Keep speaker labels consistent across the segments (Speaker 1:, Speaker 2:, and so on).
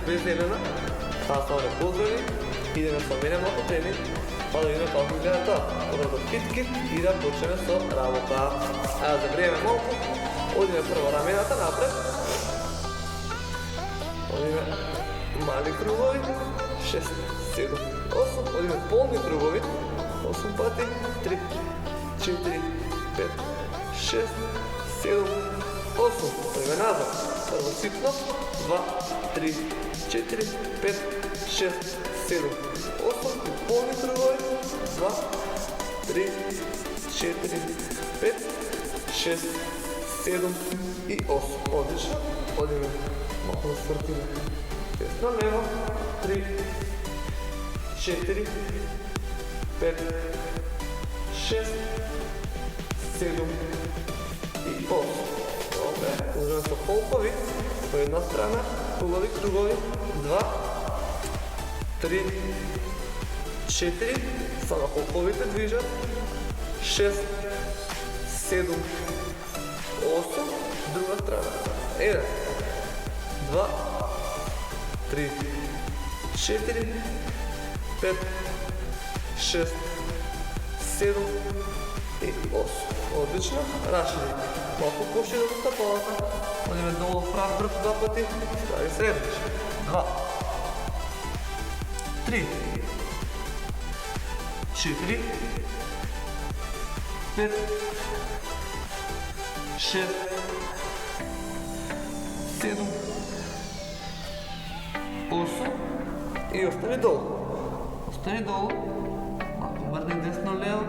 Speaker 1: без зелена. Това са непозвани. Идеме со мене малку тренинг, па да видиме како изгледа тоа. Одам до фиткит и да почнеме со работа. Ајде да загрееме малку. Одиме прво рамената напред. Одиме мали кругови. 6, 7, 8. Одиме полни кругови. 8 пати. 3, 4, 5, 6, 7, 8. Одиме назад. Прво ситно. 2, 3, 4, 5, 6, 7, 8 и полни кругови. 2, 3, 4, 5, 6, 7 и 8. Одлично. Одиме малко да свъртиме тесно лево. 3, 4, 5, 6, 7 и 8. Добре, продължаваме с холпови. По една страна, хубави кругови. 2, 3, 4. Само холповите движат. 6, 7, 8. Друга страна. 1, 2, 3, 4, 5, 6, 7 и 8. Отлично. Рашли. Малко пуши до стъпалата. Одиме долу в прав бръх 2 пъти. Стави следващ. 2, 3, 4, 5, 6, 7, 8 и остани долу. Остани долу. Малко мърдай десно лево.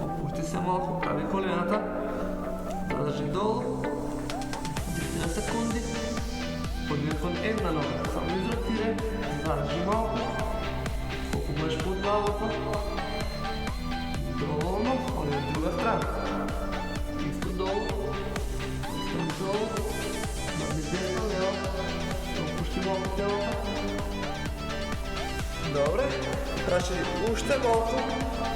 Speaker 1: Опусти се малко, прави колената. Задържи долу. 10 секунди. Подиме към една нога. Само изротирай. Задържи малко. Колко бъдеш под главата. Доволно. Одиме в друга страна. Исто долу. Исто долу. Мърдай десно лево. Опусти малко телата. Добре. Трябваше ли още малко.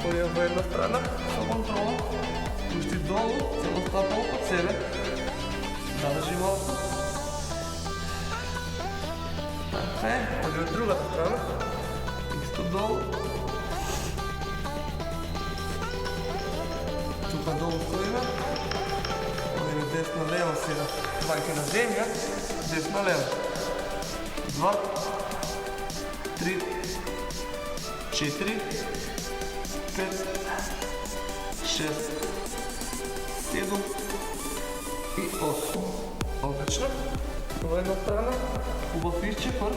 Speaker 1: Подиме в една страна. Со контрола. Пусти долу, целостта долу под себе. Задържи малко. Така е. Одиме в другата страна. Исто долу. Тука долу стоиме. Одиме десно-лево сега. Дванки на земја. Десно-лево. 2, 3, 4, 5, 6, 7 и 8. Отлично. Това е една страна. Хубав изчепър.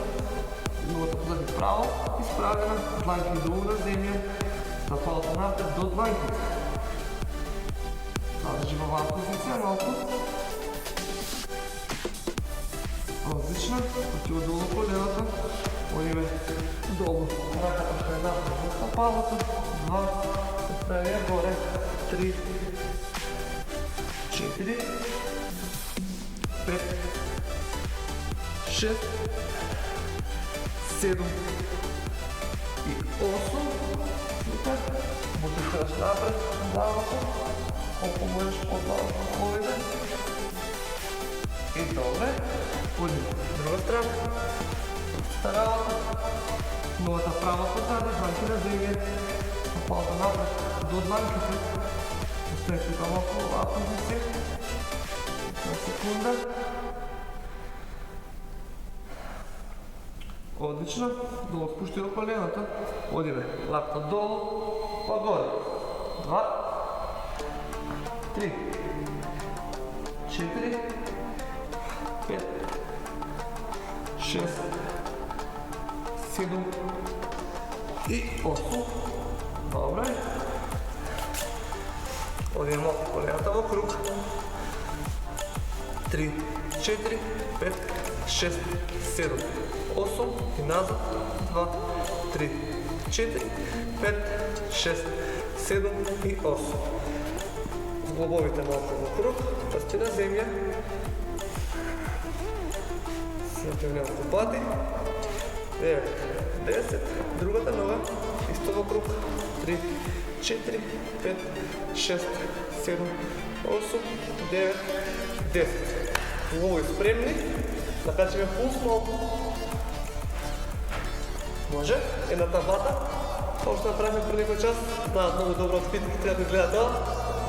Speaker 1: Другата позади право. Изправена. Дланки долу на земя. Стъпалата напред до дланките. Задържи във ваш позиция малко. Отлично. Отива долу колената. Одиме долу. Ръката ще е напред до стъпалата. 2. Правия горе. 3, 4, 5, 6, 7 и 8. Супер. Бутишаш напред главата. Колко можеш под главата ходите. И добре. Подим. Друга страна. Старалата. Новата права позади. Дланки на земя. Стъпалата напред до дланките. Остави тук малко ова позиция. На секунда. Отлично. Долу спусти до колената. Одиме лапта долу, па горе. 2, 3, 4, 5, 6, 7 и 8. Добре. Одиме малко колената в круг. 3, 4, 5, 6, 7, 8 и назад. 2, 3, 4, 5, 6, 7 и 8. Сглобовите малко в круг. Пъсти на земя. Смътим няколко пъти. 9, 10. Другата нога. Исто в круг. 3, 4, 5, 6, 7, 8, 9, 10. Много изпремни. Накачаме пулс малко. Може? Една таблата. Kao što napravimo pre nekoj čas, da mnogo dobro odspitati, treba da gleda to.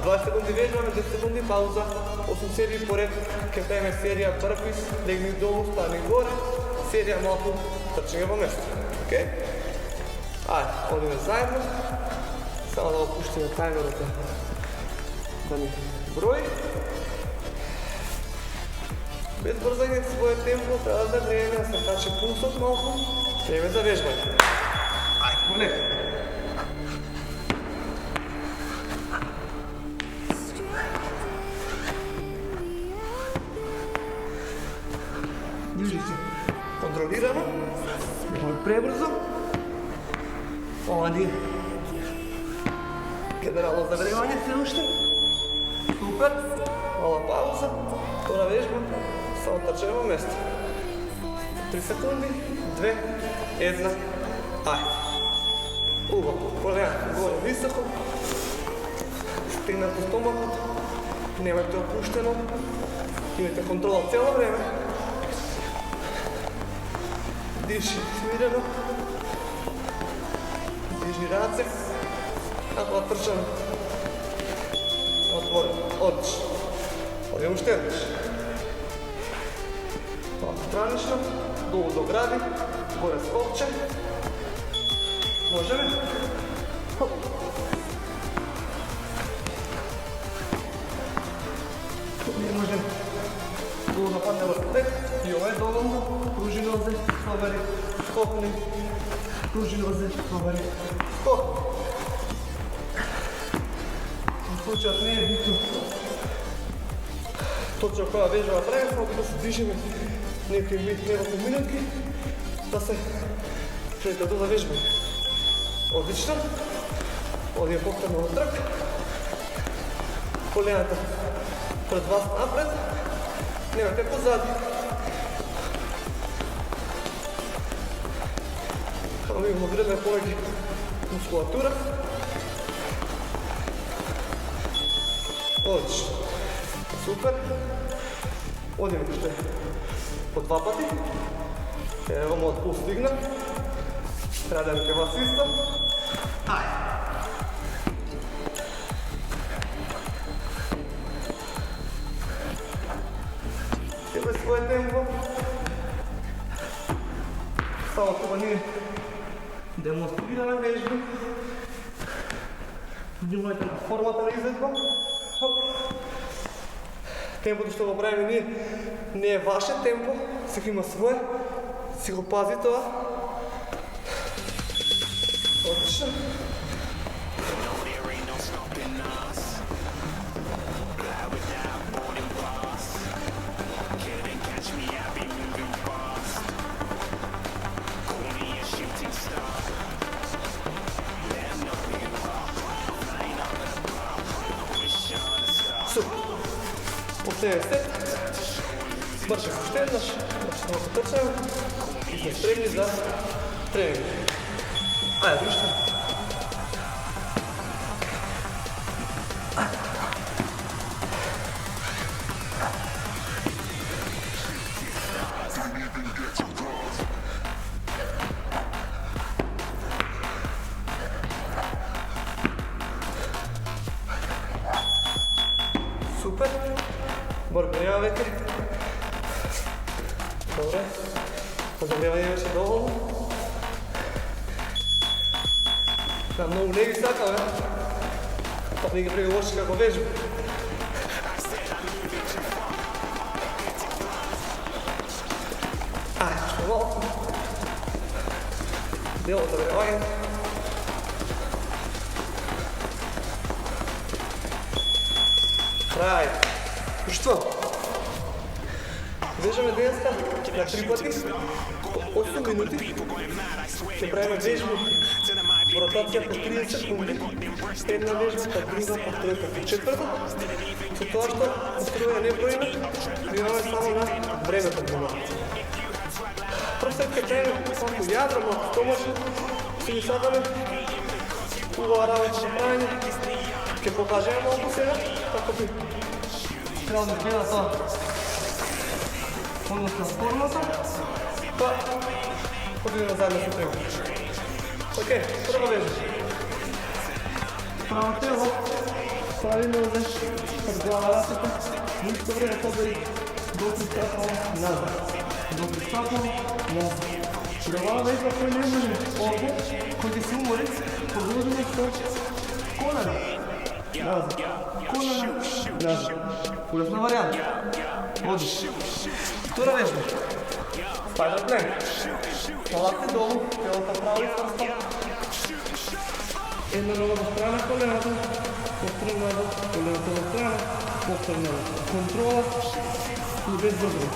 Speaker 1: 20 sekundi vežbame, 10 sekundi pauza, 8 seriji pored, kaj pravime serija burpees, legni dolu, stani gore, serija malko trčenja po mjestu. Okay? Ajde, odimo zajedno, samo da opuštim na timeru da mi broji. Bez brzanja svoje tempo, treba da vrijeme, da se kače pulsot malko, vrijeme za vežbanje. Ajde, poleko. Diži se kontrolirano, nemoj prebrzo. Ovdje generalno zagrevanje sve ušte. Super, mala pauza,tora vežba, samo trčemo mjesto. 3 sekundi, 2, 1, ajde. Uvo, koljena gore visoko, stignete stomakot, nemojte opušteno, imajte kontrola cijelo vrijeme. Diši smireno, diži race, tako trčano, otvori, odiš, ovdje ušteniš. Tako stranično, dolu do gradi, gore skopče, može mi? Hop. Ne može. Dolu da padne vrtek i ovaj dovoljno, pruži noze, proveri, skopni, pruži noze, proveri, skop. U slučaju nije bitno točno koja vežba traje, samo da se dižemo nekoliko minutki, da se krenete do vežbanje. Odlično. Ovdje je potrebno trk. Koljenata pred vas napred. Nemate pozadi. Kao vidimo gredne polegi muskulatura. Odlično. Super. Ovdje vidite po 2 pati. Evo mod puls dignat. Radite vas isto. Ajde. Imaj svoje tempo. Samo to nije demonstrirana vežba. Внимайте на формата на изvedba. Темпото што го правиме не е ваше темпо, секој има свое, си го пази тоа. Отлично. Последен степ, бърше го щеднаш, да се потърсим и сме спремни за тренинг. Айде, вижте. Супер! Бърберявайте. Добре. Подогреване беше долу. Да, много не ги сакаме. Пак не ги прави лоши како вежба. Айде, ще малко. Дело загреване. Край. Що? Вежбаме денеска на 3 пъти, 8 минути. Ще правим вежби по ротация по 30 секунди. Една вежба, па друга, па трета, па четвърта. Со това, що построение не броиме, внимаваме само на времето внимаваме. Просто след като правим малко ядра, малко стомашно, си ги садаме. Хубава работа направени. Ще покажем малко сега, како би трябва да гледа това. Одностна формата, па ходим заедно со тренинг. Окей, прва вежа. Право тело, прави нозе, под глава рацата, ниско време побери, допри стапало, назад. Допри стапало, назад. Глава вежба кој не може овде, кој ќе се умори, продолжиме со колена. Назад. Колена, назад. Улесна варијанта. Одиш. Втора вежба. Спайдер планк. Лапте долу, телото право и сврста. Една нога во страна, колената, повтори назад, колената во страна, повтори назад. Контрола и без забрана.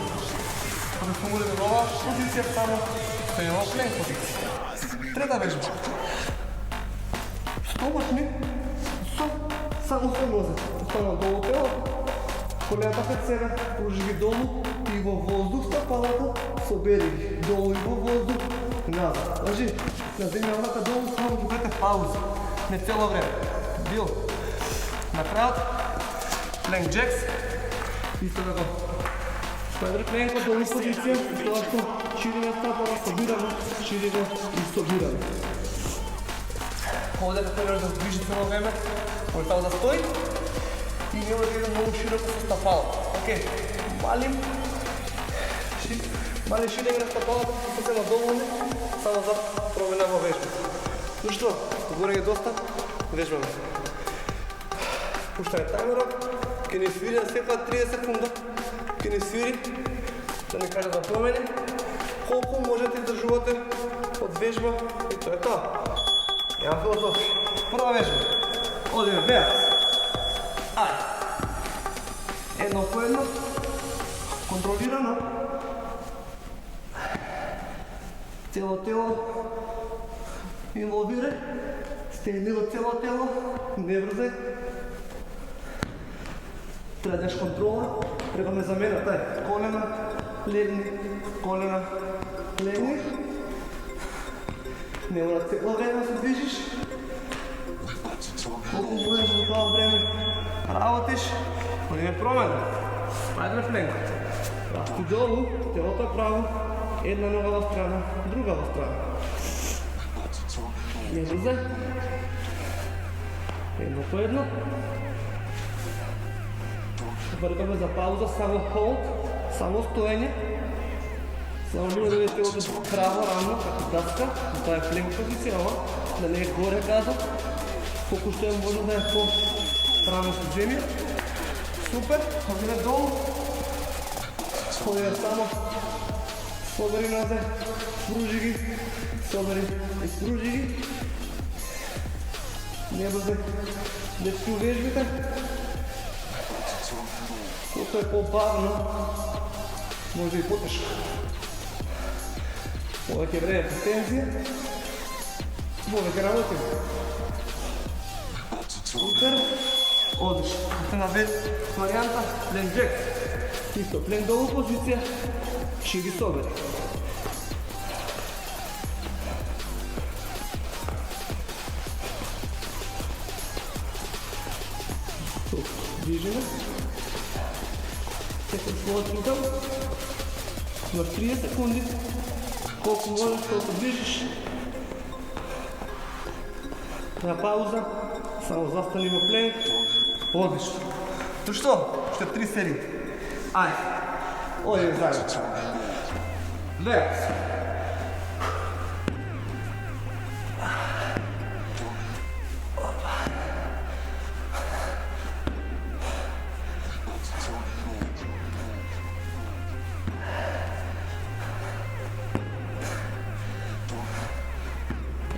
Speaker 1: Кога сме улеме во оваа позиција, само стојаме во планк позиција. Трета вежба. Стомашни, само со нозе. Остана долу тело, колената пред себе, пружи ги долу и во воздух стапалата, собери ги долу и во воздух, назад. Лажи, на земјавната долу, само ги бете пауза. Не цело време. Бил. На крајот, планк джекс, исто така. Спайдер планк од долу позиција, тоа што шириме стапала, собираме, шириме и собираме. Овде да тренираш да движи цело време, може само да стои и нема да иде многу широко со стапала. Окей, малим ширење на стапалата, се надолу, само за промена во вежба. Ну што, горе е доста, вежбаме. Пуштаме таймерот, ќе ни свири на секоја 30 секунда, ќе ни свири, да ни каже да промени, колку можете издржувате од вежба и тоа е тоа. Јава философија. Прва вежба. Одиме веац. Ајде. Едно по едно. Контролирано. Цело тело. Инволвирај. Стегни во цело тело. Не врзај. Треба да имаш контрола. Треба ме замена тај. Колена, легни, колена, легни. Не мора цело време да се движиш. Колку можеш во тоа време работиш, одиме промена. Спайдер планк. Расти долу, телото е право, една нога во страна, друга во страна. Не врзај. Едно по едно. Вргаме за пауза, само холд, само стоење. Само луѓе телото право, рамно, како даска, тоа е планк позиција, да не е горе каза. Колку што е можно да е по рамно со земја. Супер, одиме долу. Одиме само, собери назад, спружи ги, собери и спружи ги. Не бъде дечки увежбите. Колко е по-бавно, може и по-тешко. Повеќе време по тензија, повеќе работим. Супер, одиш. Една варијанта, планк джек. Исто, планк долу позиција, ще ги собери. Тук, движиме. Секој својот ритам. На 30 секунди. Колку можеш, колку движиш. На пауза. Само застани во планк. Одлично. То што? Уште 3 серии. Ајде. Одиме заедно. Веац.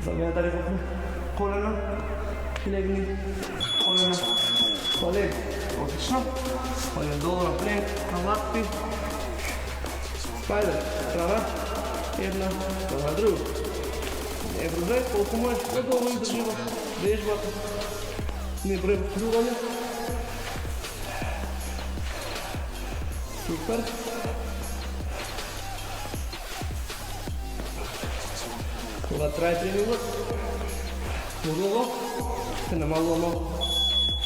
Speaker 1: Замена дали во колена. Легни, колена, колен. Отлично. Одиме долу на планк, на лапти. Спайдер, страна, една, страна друга. Не врзај, колку можеш по-долу издржива вежбата. Не број повторување. Супер. Кога трае тренингот, модуло, се намалуваме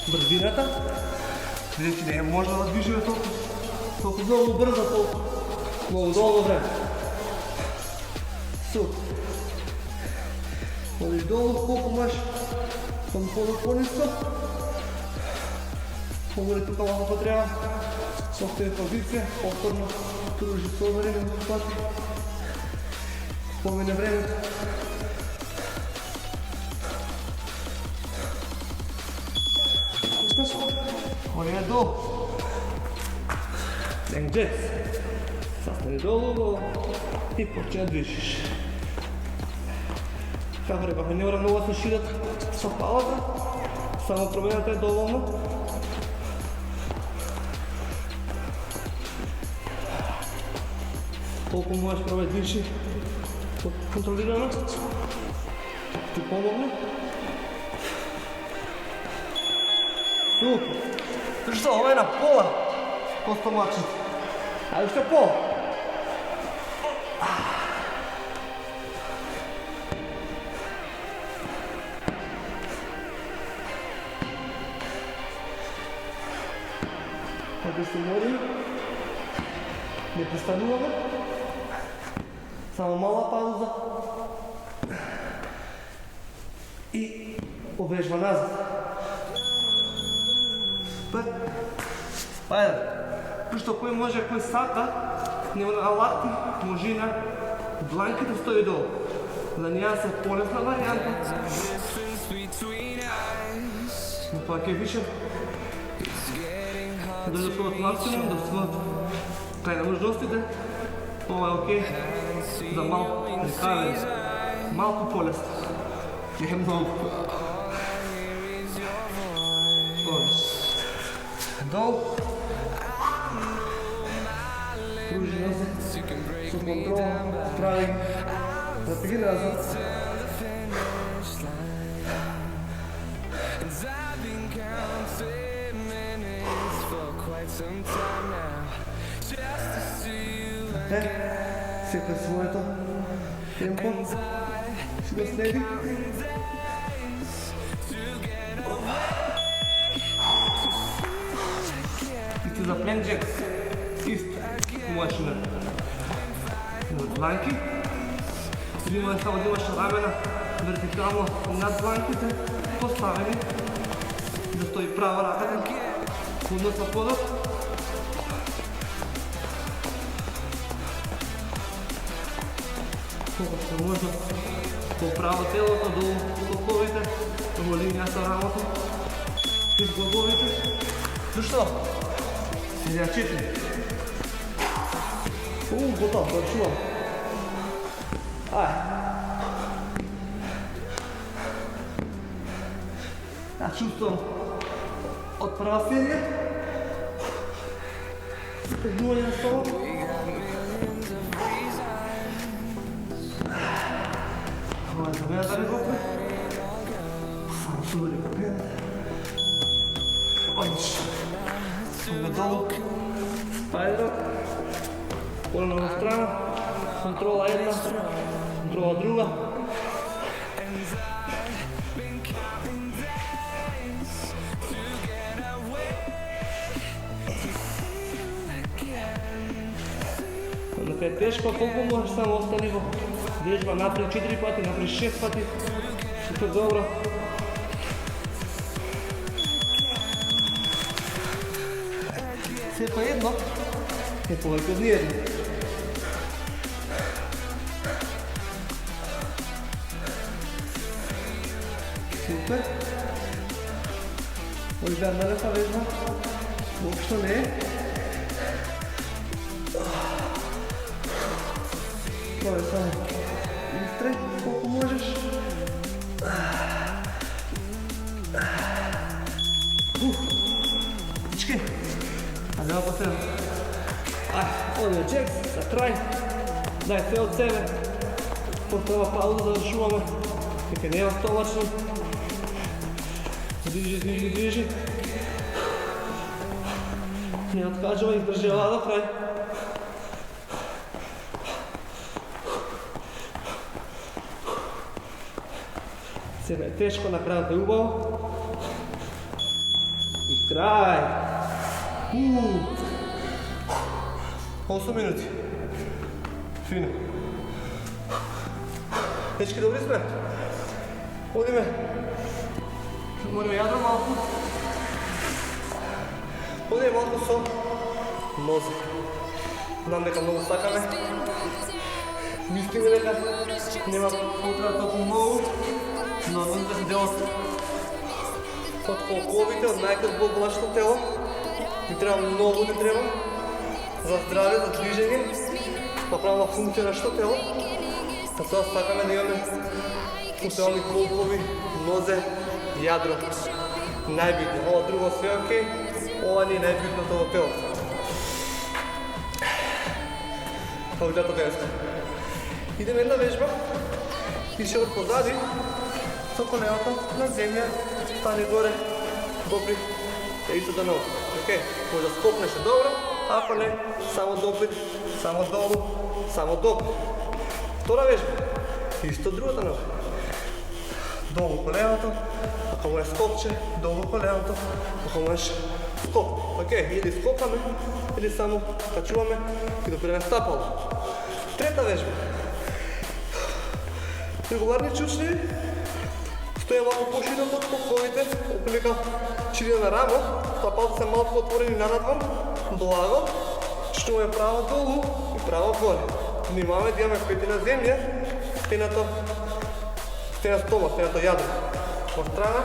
Speaker 1: брзината, бидејќи не е можно да движиме толку многу брзо, толку долго време. Супер. Ходиш долу, колко можеш. По-ниско. Погори тук малко по-трябва. Собствена позиция, повторно кружи цело време на пати. Помине времето. Ходи надолу. Ленг джекс. Застани долу и почни да движиш. Как рекахме, не мора много да се ширят стъпалата, само промената е доволно. Колко можеш пробай движи контролирано. Ти помогне. Супер! Виж са, ова е на пола. По-стомачен. Айде още пола. Ако се мори, не престануваме. Само мала пауза. И обежва назад. Супер. Айде. Защото кой може, кой сака, нема на алати, може на дланки да стои долу. За нея са по-лесна варианта. Но пак е више. Да засуват максимум, да засуват край на нужностите. Това е окей. За малко прекалено. Малко по-лесно. Не е много. Долу. Кружи назад. С контрола. Прави. Напряги назад. Всяка своето темпо. Ще го следи. И ти за плен джек. Исто. Можеш на дланки. Или само да имаш рамена вертикално над дланките. Поставени. Да стои права ръката. Поднос на подос. Колко ще може поправя телото до клоповите, до линия с рамото и с главовите. Защо? Сега 4. Готов, вършувам. Ай. Аз чувствам от права серия. Стегнуване на стола. Това е за мен да не готвя. Само судари копията. Отлично. Надолу. Спайдер. Колена страна. Контрола една. Контрола друга. Ако е тежко, колко можеш само остани го? Вежба напред 4 пъти, напред 6 пъти. Супер добро. Всяко едно е повече от ниедно. Супер. Ударна леса вежба. Въобще не е. Това е само изтрай, колко можеш. Всички. Айде малко сега. Одио чек, за край. Дай все от себе. По-това пауза да завършуваме. Нека не е стомачно. Движи. Не откажава, издържава до край. Сега е тежко, накрая е убаво. И край. 8 минути. Фино. Дечки, добри сме? Одиме. Мориме јадро малку. Одиме малку со нозе. Знам дека многу сакаме. Мислиме дека нема потреба толку многу, но нозете се делот од колковите, од најкрвоблашното тело. Ни треба многу, не треба за здраве, за движење, да правилна функција на што тело. Па тоа сакаме да имаме функционални колкови, нозе, јадро. Најбитно. Ова друго све окей, ова не е најбитното во телото. Павлјата денеска. Идеме една вежба, пише од позади, со коленото на земја, стани горе, допри, исто да ногу. Океј, може да скокнеш добро, ако не, само допри, само долу, само допри. Втора вежба, исто другата нога. Долу коленото, ако можеш скокче, долу коленото, ако можеш скок. Океј, или скокаме, или само качуваме и допираме стапало. Трета вежба. Регуларни чучни, стоја малку пошироко од колковите, оприлика чирија на рамо, стапалото се малку отворени нанадвор, благо, чучнуваме право долу и право горе. Внимаваме да имаме пети на земја, стена стомак, стената јадро. Во страна,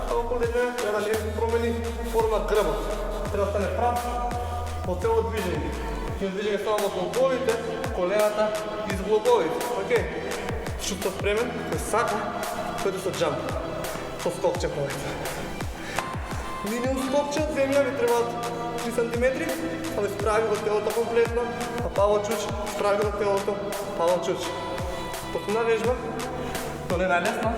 Speaker 1: ако погледнеме, треба да не промени форма грбот. Треба да стане прав во цело движење. И движење само во колковите, колената и зглобовите. Океј? Шут со спремен, кој сака, кој со джамп. Со скокче повеќе. Минимум скокче од земја ви требаат 3 см, али справи го телото комплетно, а паво чуч, справи го телото, паво чуч. Последна вежба, то не е најлесно.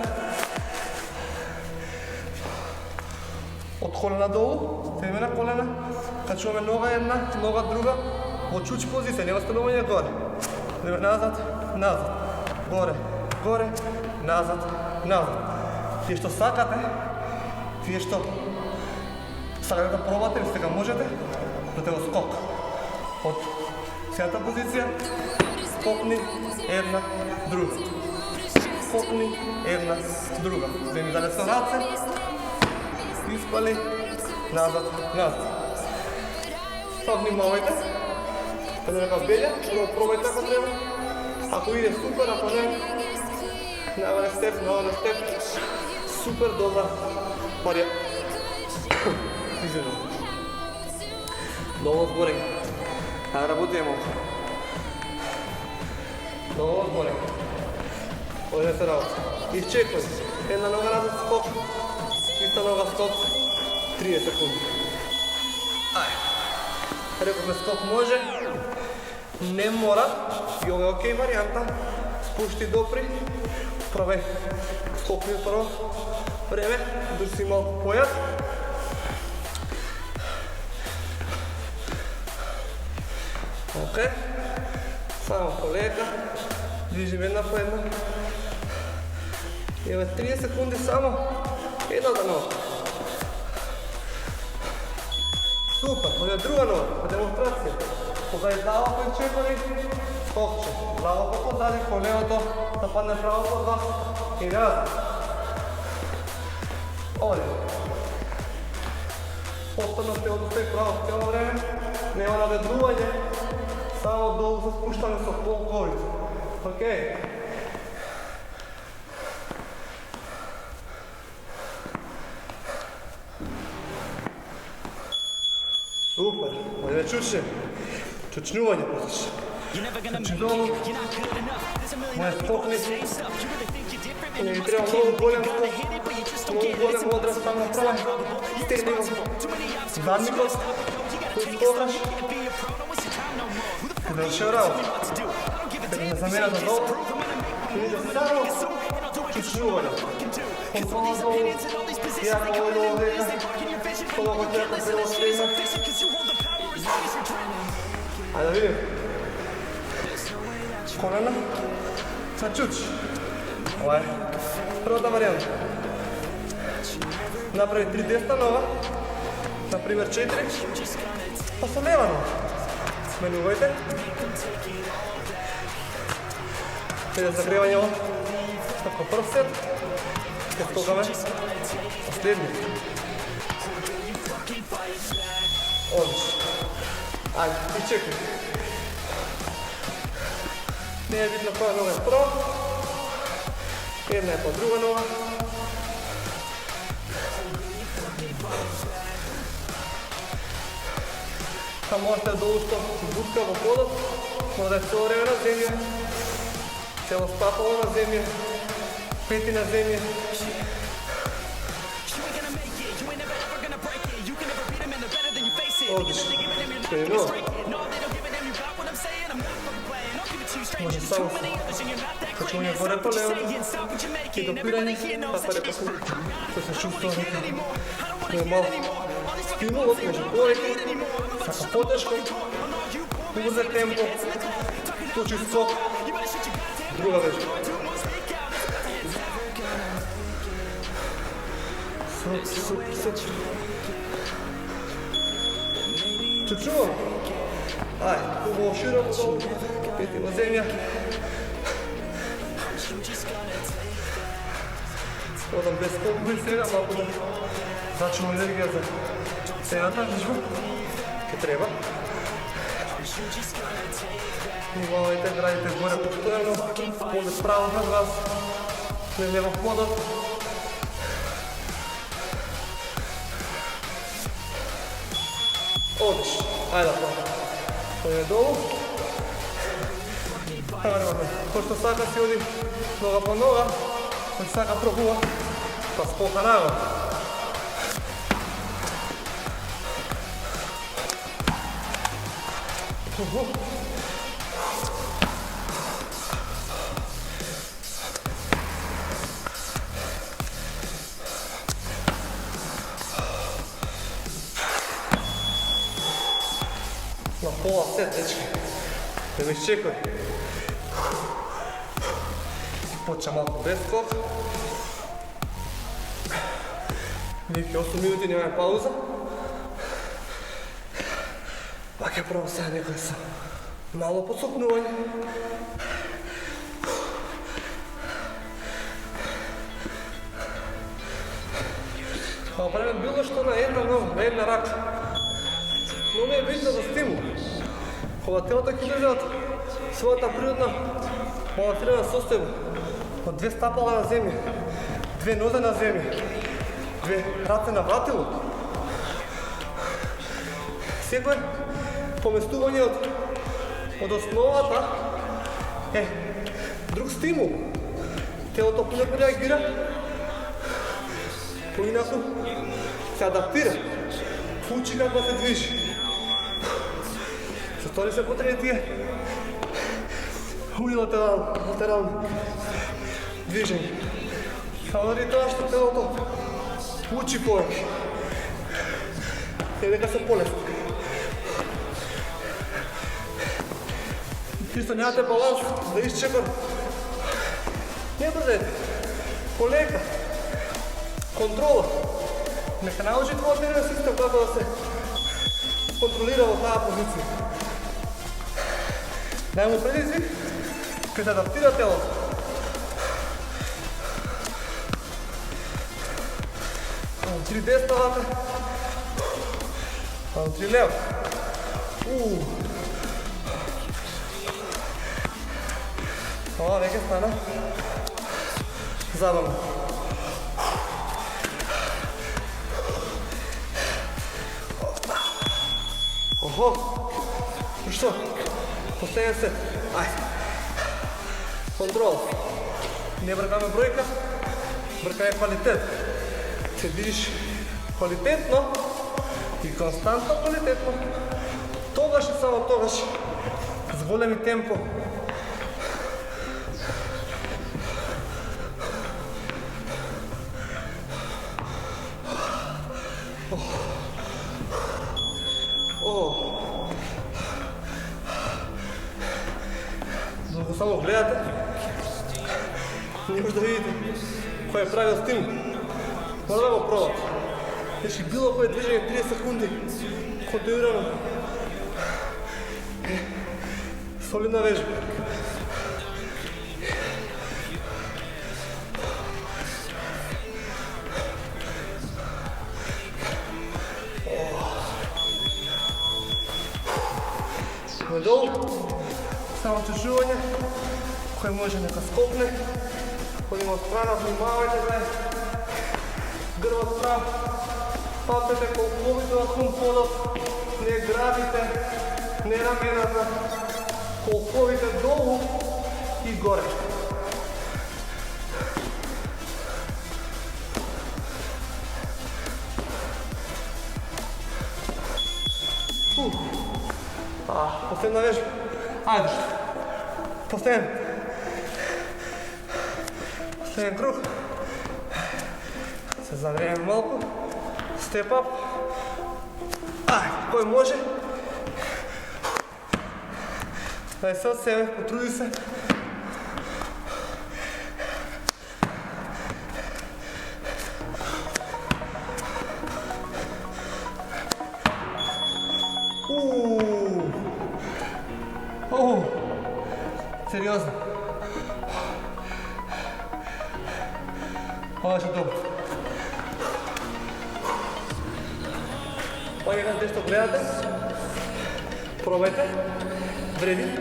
Speaker 1: Од колена долу, седиме на колена, качуваме нога една, нога друга, во чуч позиција, нема станување горе. Идеме назад, назад, горе, горе, назад, назад. Тие што сакате, тие што сакате да пробате или сега можете, да го скок. Од седната позиција, скокни една, друга. Скокни една, друга. Земи далесно раце, испали, назад, назад. Тоа внимавајте, да нека белја, да го пробајте ако треба. Ако иде супер, ако не, навале степ, супер добра парија. Извинувам. Долу зборење. Ајде работиме малку. Долу зборење. Одиме се работа. Изчеквај. Една нога назад скок, иста нога скок, 30 секунди. Ајде. Рековме скок може, не мора, и ова е окей варијанта. Спушти допри, прави скокни прво време, дрси малку појат. Окей, само полека, движим една по една. Имаме 30 секунди само, едната нога. Супер, ова е друга нога, демонстрација. Позади дао кој чекори, скокче. Лаго по позади, коленото да падне право под вас и назад. Овде. Постојано телото стои право цело време, нема наведрување, само долу се спуштаме со колковите. Океј? Супер, одиме чучне. Чучнување посиш. Чучи долу. Моја скокни. Не ми треба многу голем скок. Многу голем одраз там направи. Стегни го. Задникот. Кој скокаш. Ке завршил работа. Ке не замена за долу. Иде само чучнување. Контрола долу. Јако овој долу дека. Кога го треба да се стегна. Ајде да видим. Колена на чуч. Ова е првата варијанта. Направи 3 десна нога, например 4, па со лева нога. Сменувајте. Иде загревање Како прв сет, ке стогаме последни. Одлично. Ајде, и чекай. Не е видно која нога е прва. Една е по друга нога. Само остае долу што бутка во подот, но да е цело време на земја, цело стапало на земја, пети на земја. Одлично. Тренува. Може само качување горе по лево и допирање, така дека се чувствува дека малку стимулот, може повеќе, сака потешко, убрза темпо, точи скок, друга вежба. Сок. Чучувам. Ајде, хубаво широко долу, пети во земја. Одам без колку сега, малку да зачувам енергија за следната вежба. Ке треба. Нивовете, градите горе постојано, подот право над вас, не лево подот. Одлично. Ајде да појме долу. Кој што сака си оди нога по нога, кој сака пробува, па скока нагоре. На пола сет, дечки. Да ме изчекай. Почна малко без скок. Веќе 8 минути немаме пауза. Пак ја пробам сега некој са мало подсокнување. Па правим било што на една нога, на една рака. Но не е битно за стимул. Кога телото ќе држат својата природна балансирана состојба од две стапала на земја, две нозе на земја, две раце на вратило. Секој поместување од основата е друг стимул. Телото понекогаш реагира, поинаку се адаптира, учи како се движи. Затоа се потребни тие унилатерални движења. Само заради тоа што телото учи повеќе и дека се полесно. Чисто немате баланс да исчекам. Не брзете, полека, контрола. Нека научи твојот нервен систем како да се контролира во таа позиција. Дај му предизвик, ке се адаптира телото. Три десна вака, три лево. Ова веќе стана забавно. Охо, што? Последен сет. Ајде. Контрол. Не бркаме бројка, бркаме квалитет. Се движиш квалитетно и константно квалитетно. Тогаш и само тогаш с големи темпо. Докато само гледате, не може да видите кој е правил стимул. Мора да го пробате. Значи било кое движење 30 секунди континуирано. Солидна вежба. Само чешуване, кой може нека скопне. Ходим от страна, внимавайте бе. Гърба страна. Папете колковито към подът. Не грабите, не рамената. Колковите долу и горе. Последна вежба. Айде. Последен круг. Се загреем малко. Степ ап. Кой може? Дай се от себе, потруди се. Сериозно. Още добро. Пак нещо гледате. Пробайте. Вреди.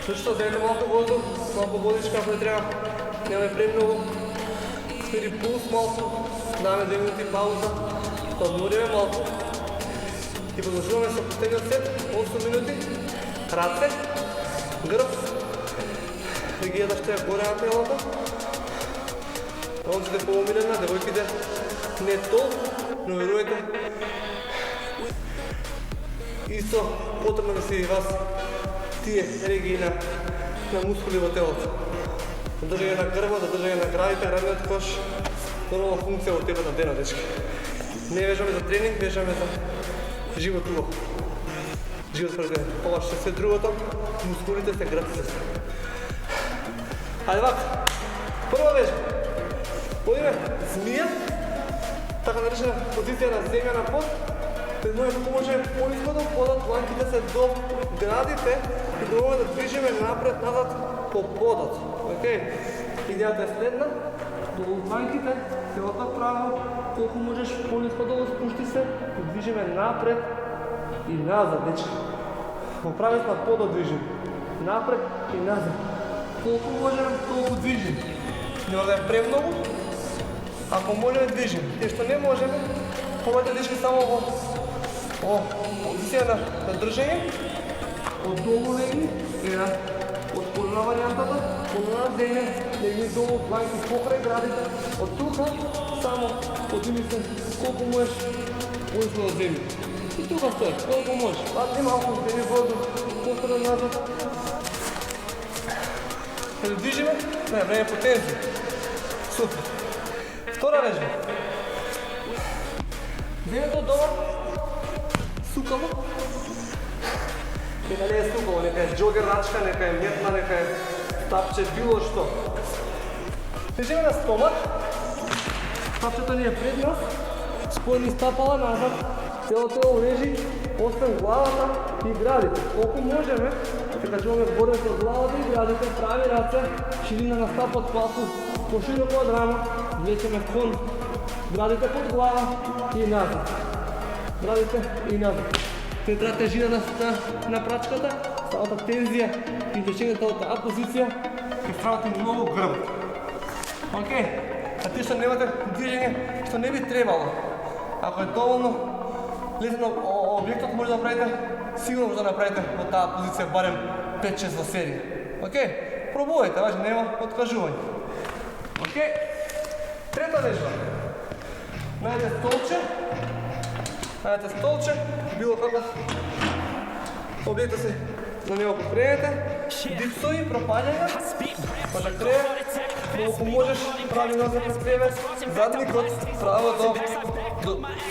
Speaker 1: Също вземете малко въздух, малко водичка, ако не трябва. Нямаме премного. Смири пулс малко. Даваме 2 минути пауза. Подморяме малко. И продължуваме с последния сет, 8 минути, раце, гръб, регията ще е горе на телата, момците по-умирена, девойките не толкова, но веруйте, исто потребно да си и вас тие регии на мускули в телото. Задържане на гърба, задържане на градите, рамният кош, нормална функция от тебе на дена, дечки. Не веждаме за тренинг, веждаме за живот друго. Живот според това ще се другото, мускулите се гръците се. Хайде вак, първа вежба. Подиме змия, така наречена позиция на земя на под. Пред може да може по-изходно подът, дланките се до градите и пробваме да движиме напред-назад по подът. Идеята е следна, до дланките, телото право, колко можеш по-изходно спушти се, движиме напред и назад, дечки. Поправи сме подът движим. Напред и назад. Колко можем, толкова движим. Няма да е премного. Ако можем, движим. И що не можем, пробвайте дечки само в позиция на държание. Отдолу легни и от колена вариантата, колена земя, легни долу, дланки покрай градите. От тук само подими се колко можеш по-изходно от земя. И тук стой, колко можеш. Патни малко, бери воздух, по-страна назад. Предвижиме, време потенция. Супер. Втора вежба. Вземете от дома сукало. Нека не е сукало, нека е джогерачка, нека е метна, нека е тапче, било що. Лежиме на стомах. Тапчето ни е пред нас. Спойни стапала назад. Цяло тело лежи, освен главата и градите. Колко можеме, се качваме горе с главата и градите, прави ръце, ширина на стапът палко, по-широко от рама, влечеме кон, градите под глава и назад. Градите и назад. Центра тежина на прачката, цялата тензия и движението от тази позиция и правите много гръб. Окей, а ти ще нямате движение, що не би трябвало. Ако е доволно лесно обектът може да направите, сигурно може да направите от тази позиция барем 5-6 в серия. Окей? Пробувайте, важно няма откажуване. Окей? Трета вежба. Найдете столче, било какъв обекта се на него поприемете, дипсови, пропадяния, пъжакрея, колко можеш, прави нос да прескреве, задни кот, право до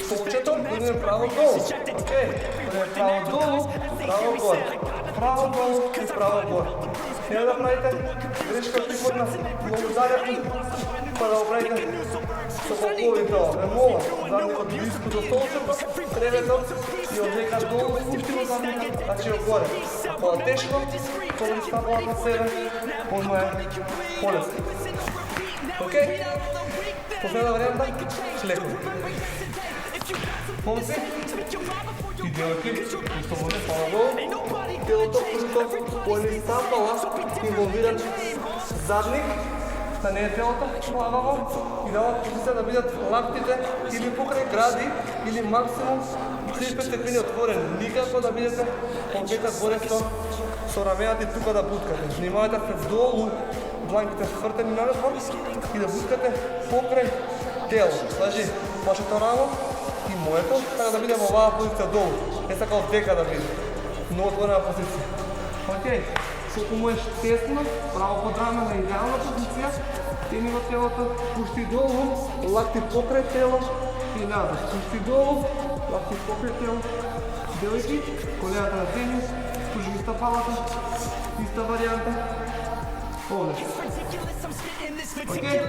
Speaker 1: столчето, бъдем право долу. Окей, бъдем право долу, право горе. Право долу и право горе. Няма да правите грешка приходна, много задяко, па да го правите с околови това. Не мога, задни кот близко до столчето, кревето и от века долу, спущимо задника, а че отгоре. Ако е тежко, то не става на себе, можно е по-лесно. Окей? Последна варианта, с леко. Момци и девойки, които може по-надолу. Телото круто, поеми стъпала, инволвиран задник, да не е телото плававо и дава позиция да видят лактите или покрай гради, или максимум 35 степени отворен. Никако да видите конкретно горе со рамената и тука да буткате. Внимавайте се долу, дланките свъртени надвор и да буткате покрай тело. Значи, вашето рамо и моето, така да видим оваа позиция долу. Не така от дека да видим. Много отворена позиция. Окей. Колко му е тесно, право под рамена, идеална позиция. Тени в телото, пусти долу, лакти покрай тело и назад. Пусти долу, лакти покрай тело. Девойки, колената на тени, служи ги стъпалата. Иста варианта. Овде. Окей.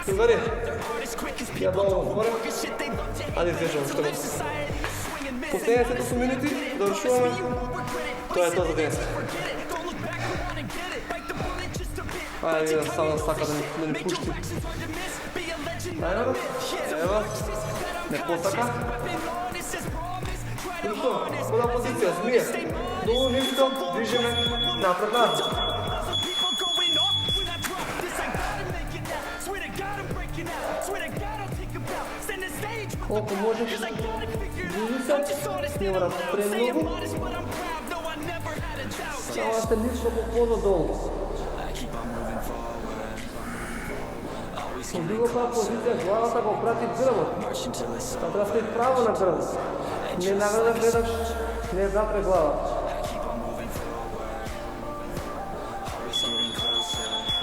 Speaker 1: Другари, я долу отворя. Аде излежам още го. Последните 8 минути довършуваме. Това е то за днес. Айде да стана стака да ни пушти. Айде, ева. Не по-стака. Нищо, кода позиция, змия. Долу ниско, движиме напред-назад. Колко можеш, движи се, не разпре много. Ставате лично по-надолу. В друга позиция главата го прати в гръбът. Това трябва да стои право на гръбът. Не награда да гледаш, не запре главата.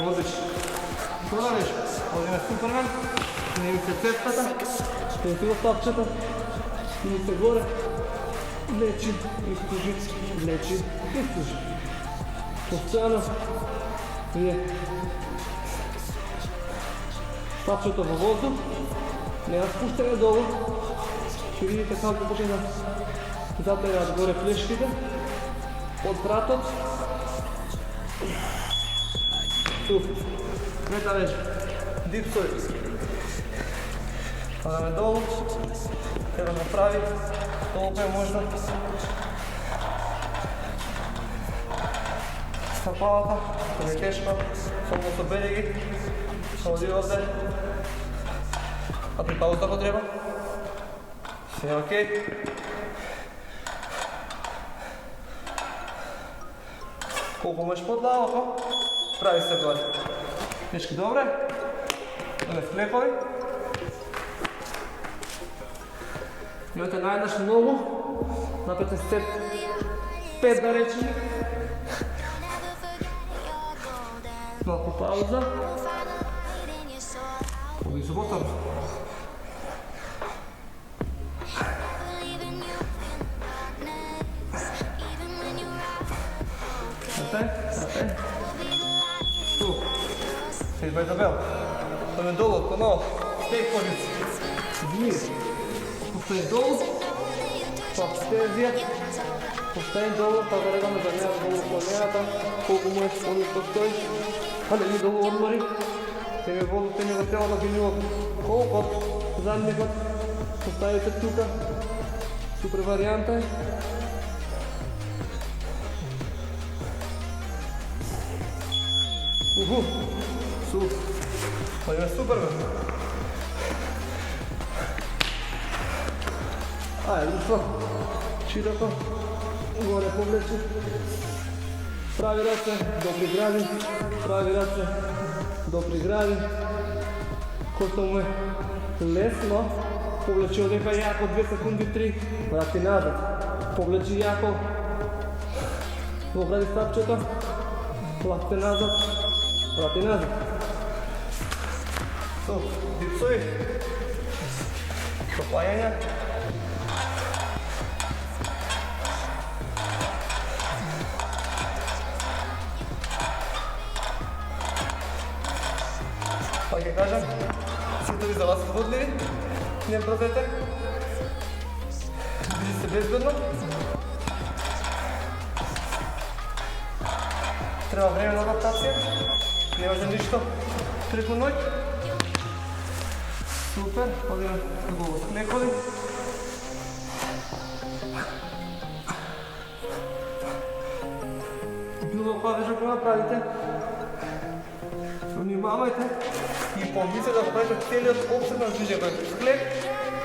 Speaker 1: Отлично. Това нещо. Одиме Супермен. Снеми се цепката. Снеми го топчета. Снеми се горе. Влечи, изтужи, влечи, изтужи. Постоянно вие топчета във въздух. Не разпущане долу. Ще видите как почне да запрегат горе плешките. Под вратът. Тук. Трета вежа. Дип сой. Падаме долу. Трябва да направи толкова е можно. Стъпалата. Това е тежко. Само собери ги. Ходи овде. А при пауза го трябва. Все е окей. Колко можеш по-длабоко, прави се горе. Тежки добре. Да не вклепай. Имате най-еднъж много. Напред сте 5 да речем. Малко пауза. Поби събота. Напред. Тук. Се избай табел. Пъме долу, отново. Стейк позиция. Вниз. Постави долу. Стези. Постави долу, па да регаме за нея долу колената. Колко му е спълнито стои. Хали ми долу отмори. Теме воду, теме го тело да гинило. Колко задникът. Поставите тука. Супер варианта е. Супер. Това е супер, бе. Айде, това. Широко. Горе повлече. Прави ръце до прегради. Прави ръце до прегради. Който му е лесно. Повлече одека яко 2 секунди 3. Врати назад. Повлече яко. Огради стъпчета. Лакте назад. Врати назад. Дипсуй. Стопаяння. Пак я кажем, силите ви за вас изводливи. Не бързете. Движи се безбедно. Трябва време на адаптация. Не може нищо преко ноć. Супер, ходим да го склеколи. Било кога веќе го направите, внимавајте и помислете да го правите целиот опсет на движење. Склек,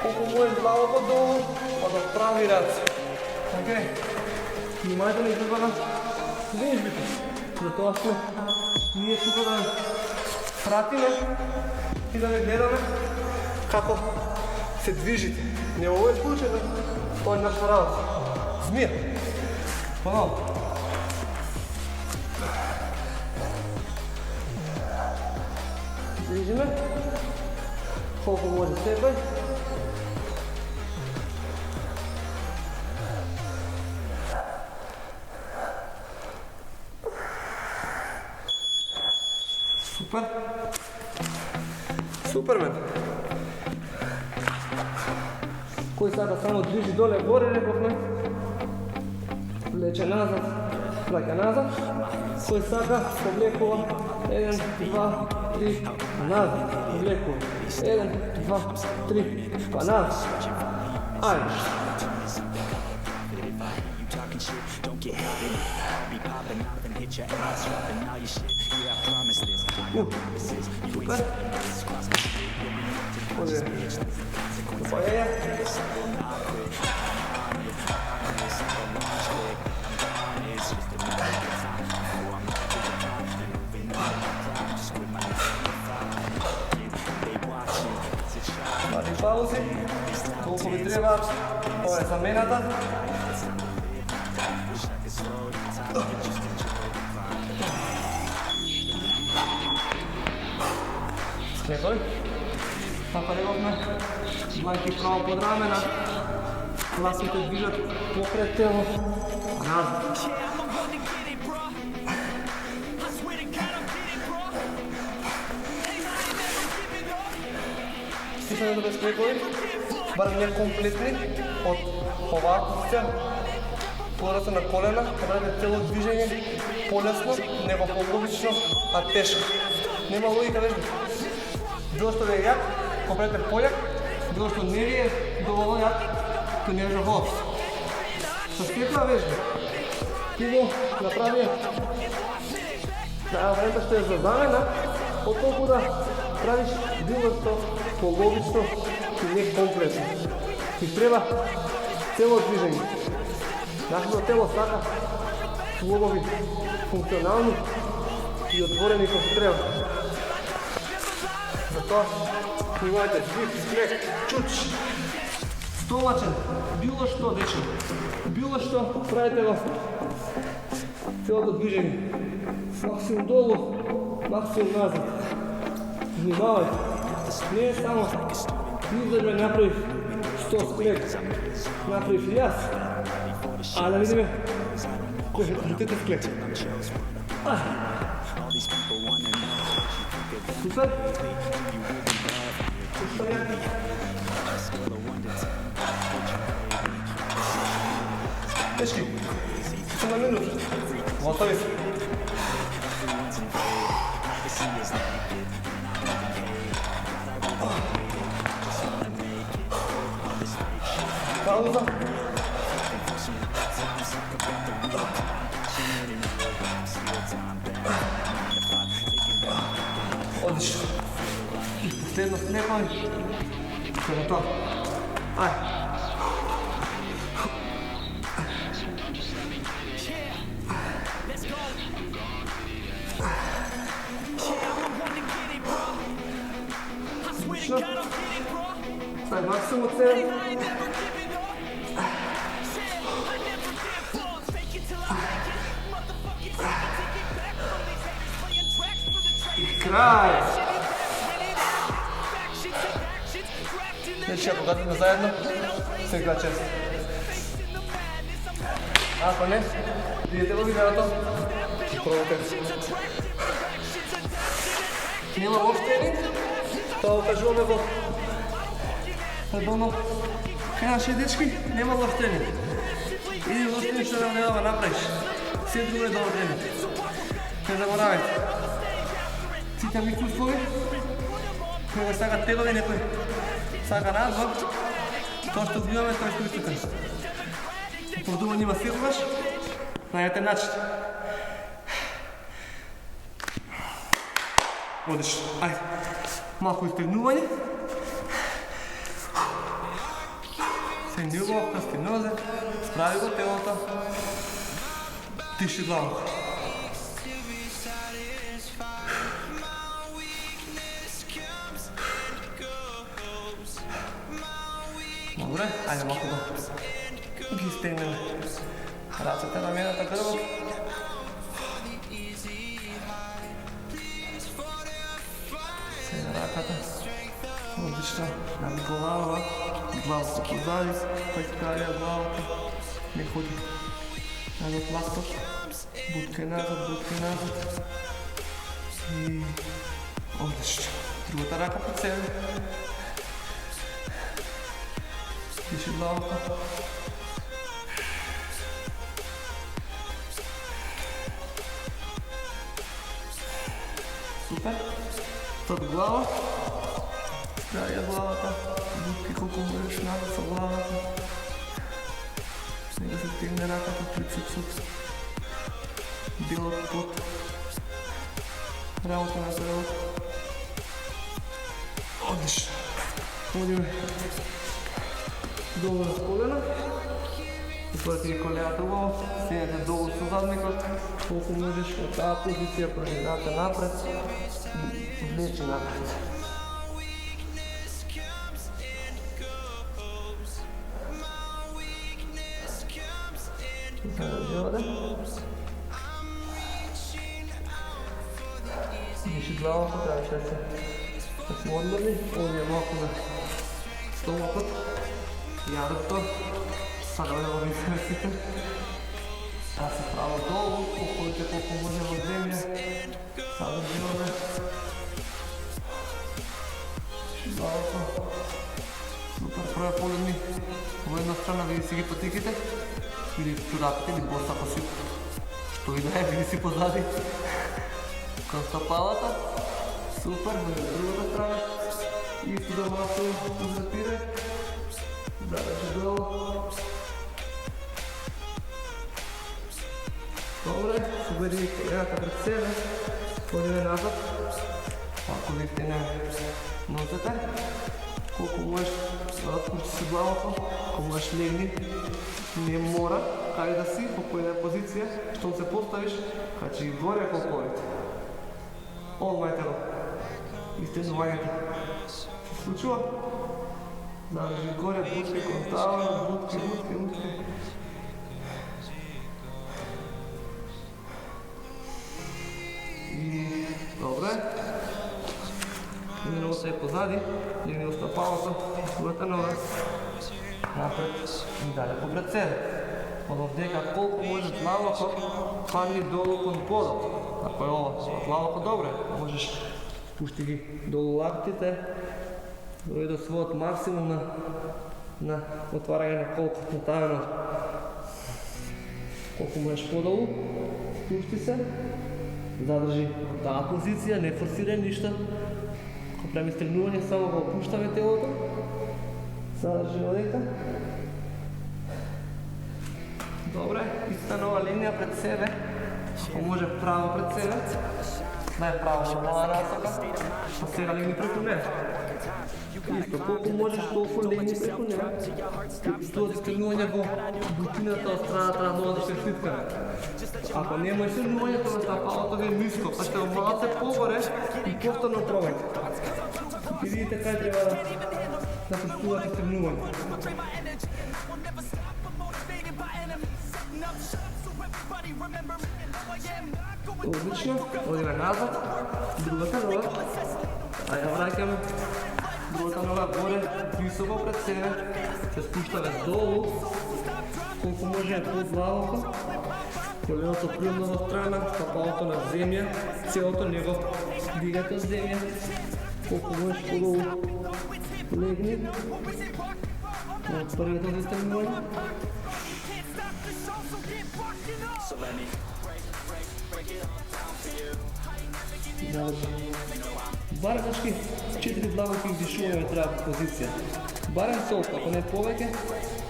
Speaker 1: колку може длабоко долу, па да прави раце. Океј? Внимавајте на изгледа на вежбите. Затоа сме ние тука да пратиме и да ве гледаме како се движите. Не во овој случај, тоа е наша работа. Змија. Поновно. Движиме. Колку може секој. Супер. Супермен. Кој сака само движи доле горе, рековме. Влече назад, враќа назад. Кој сака, повлекува 1, 2, 3, назад. Повлекува 1, 2, 3, па назад. Ајде. Супер. Оде. Упајаја. Мали паузи. Колку ви треба. Ова е замената. Склекој. Така рековме, длајки право под рамена, класите движат покрај тело, назад. Стисаме до безклекови, барем не комплетни, од оваа позиција, подрата на колена, правите цело движење полесно, него пологично, а тешко. Нема логика вежби. Било што ви е јак, го правите појак, било што не ви е доволно јак, тој не вежба воопшто. Со секоја вежба, ти го направи на времето што е за замена, отколку да правиш било што пологично и не комплетно. Ти треба цело движење. Нашето тело сака слобови, функционални и отворени како треба. Затоа, внимавајте, двиг, склек, чуч, стомачен, било што, дечко, било што правите во целото движење. Максимум долу, максимум назад. Внимавајте, не е само изгледме направив 100 склек, направив и јас, а да видиме резултатите склек. Супер. Тешки. Само на минута. Готови се. Пауза. Одлично. Последно слепање. Се готово. Ајде. Отлично. Стави максимум од себе. И крај. Значи, ако гатиме заедно, сега чест. Ако не, видите го видеото и пробате. Нема лош тренинг, тоа го кажуваме во редовно. Наши дечки, нема лош тренинг. Иди лош тренинг што не да направиш. Се друго е добро тренинг. Не заборавајте. Сите ми услови, Кога сака тегови некој сака надвор, тоа што збиваме, тоа што истите. Продување има секогаш, најдете начин. Одлично, ајде, малку истегнување. Се ниво, крсти нозе, справи го телото, тиши главата. Добре, ајде малку го ги стегнеме рацете, рамената, грбот. Сега раката. Одлично, над глава, главата позади, тој краја главата, не ходи назад ластот, бутка назад. И одлично, другата рака под себе. Тиши главата. Супер. Под глава. Краја главата. Бутки колко можеш назад со главата. Сега се тегне раката, трицепсот. Делот под работа на грбот. Одлично. Одиме долу на колена. Отворите ги колената убаво, седнете долу со задникот, колку можеш од таа позиција преминате напред и влечи напред. Виши главата, трябваше да се одморни, овие малку на стомакот, јадото, сака да го висместите. Сега се право долу, походите колко може во земја, сада живаме. Главата. Супер, прва поледни. Во една страна види си ги патиките, или чурапите, или боса си. Што и да е, види си позади. Кон стапалата. Супер, во другата страна. Исто да малко запире. Задържи долу. Добре, собери колената пред себе, ходиме назад, малко лифтиме нозете, колко можеш да отпуши си главата, ако можеш легни, не мора кај да си, по која позиција, што се поставиш, кај че ги горе колковите. Олмајте го, истезнувањето. Се случува? Држи горе, бутки кон тавана, бутки. И добре. Миналото е позади, легни до стапалото, другата нога. Напред и дале попред себе. Одовдека колку можеш длабоко падни долу кон подот. Ако е ова, длабоко добре, можеш спушти ги долу лактите, дојде до својот максимум на отварање на колкот на тавенот. Колку можеш подолу, спушти се, задржи таа позиција, не форсирај ништо. Кога правиме стрегнување, само го опуштаме телото, задржи одека. Добре, иста нова линија пред себе, ако може право пред себе, најправо во оваа насока, а сега легни преку неа. Исто, колку можеш толку легни преку неа, тоа стрегнување во бутината од страната на нога да се слиткаме. Ако нема стрегнување, тоа стапалото ви е ниско, па ќе малце погоре и повторно пробајте. И видите кај треба да почнувате стрегнување. Одлично, одиме назад, другата нога, а ја враќаме другата нога горе, високо пред себе, се спуштаме долу, колку може под главата, коленото приумно во страна, стапалото на земја, целото него дигате од земја, колку можеш подолу легни, од првето застегнување. Баранчки, 4 длабоки издишување треба позиција. Баран солт, ако не повеќе,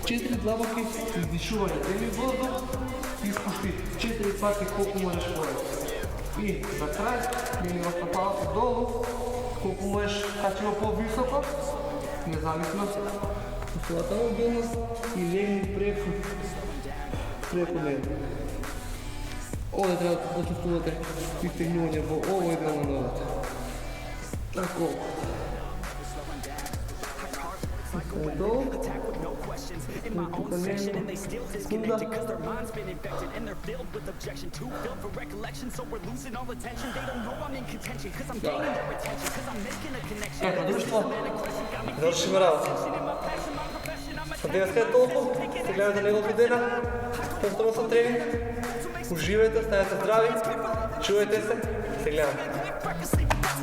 Speaker 1: 4 длабоки издишување, преми воздух, испушти 4 пати колку можеш повеќе. И за крај, мини го стапалото долу, колку можеш качиво по-високо, независно од својата мобилност и легни преку него. Овде треба да почувствувате истегнување во овој дел на ногата. Тако. Долу. Тука не е секунда. Ето, друштво. Завршиме работа. За денеска е толку. Се гледате неколку дена. Повторно сам тренинг. Уживајте, станете здрави, чувајте се, се гледаме.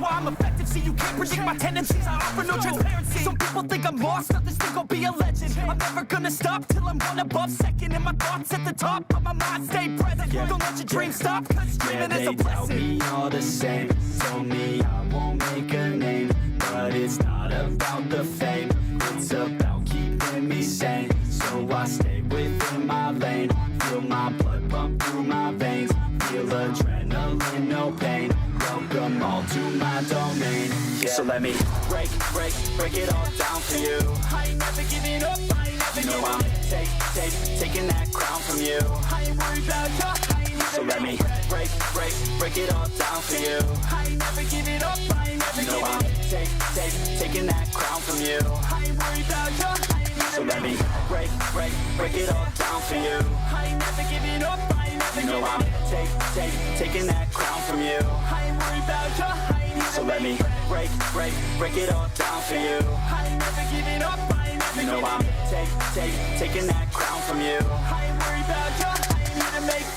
Speaker 1: Why I'm effective, see you can't predict my tendencies. I offer no transparency. Some people think I'm lost, others think I'll be a legend. I'm never gonna stop till I'm one above second. And my thoughts at the top, but my mind stay present. Don't let your dreams stop, cause dreaming is a blessing. They tell me all the same, told me I won't make a name. But it's not about the fame, it's about keeping me sane. So I stay within my lane, feel my blood pump through my veins. Feel adrenaline, no pain. Welcome all to my domain. Yeah. So let me break it all down for you. I ain't never giving up, I ain't never giving up. Taking that crown from you. I ain't worried about you. So let me break it all down for you. I ain't never giving up, I ain't never giving up. Taking that crown from you. I ain't worried about you. So let me break it all down for you. I ain't never giving up, I ain't never giving up. Taking that crown from you. I ain't worried about you. So let me break it all down for you. I ain't never giving up, I ain't never giving up. Taking that crown from you. I ain't worried about you. I need to make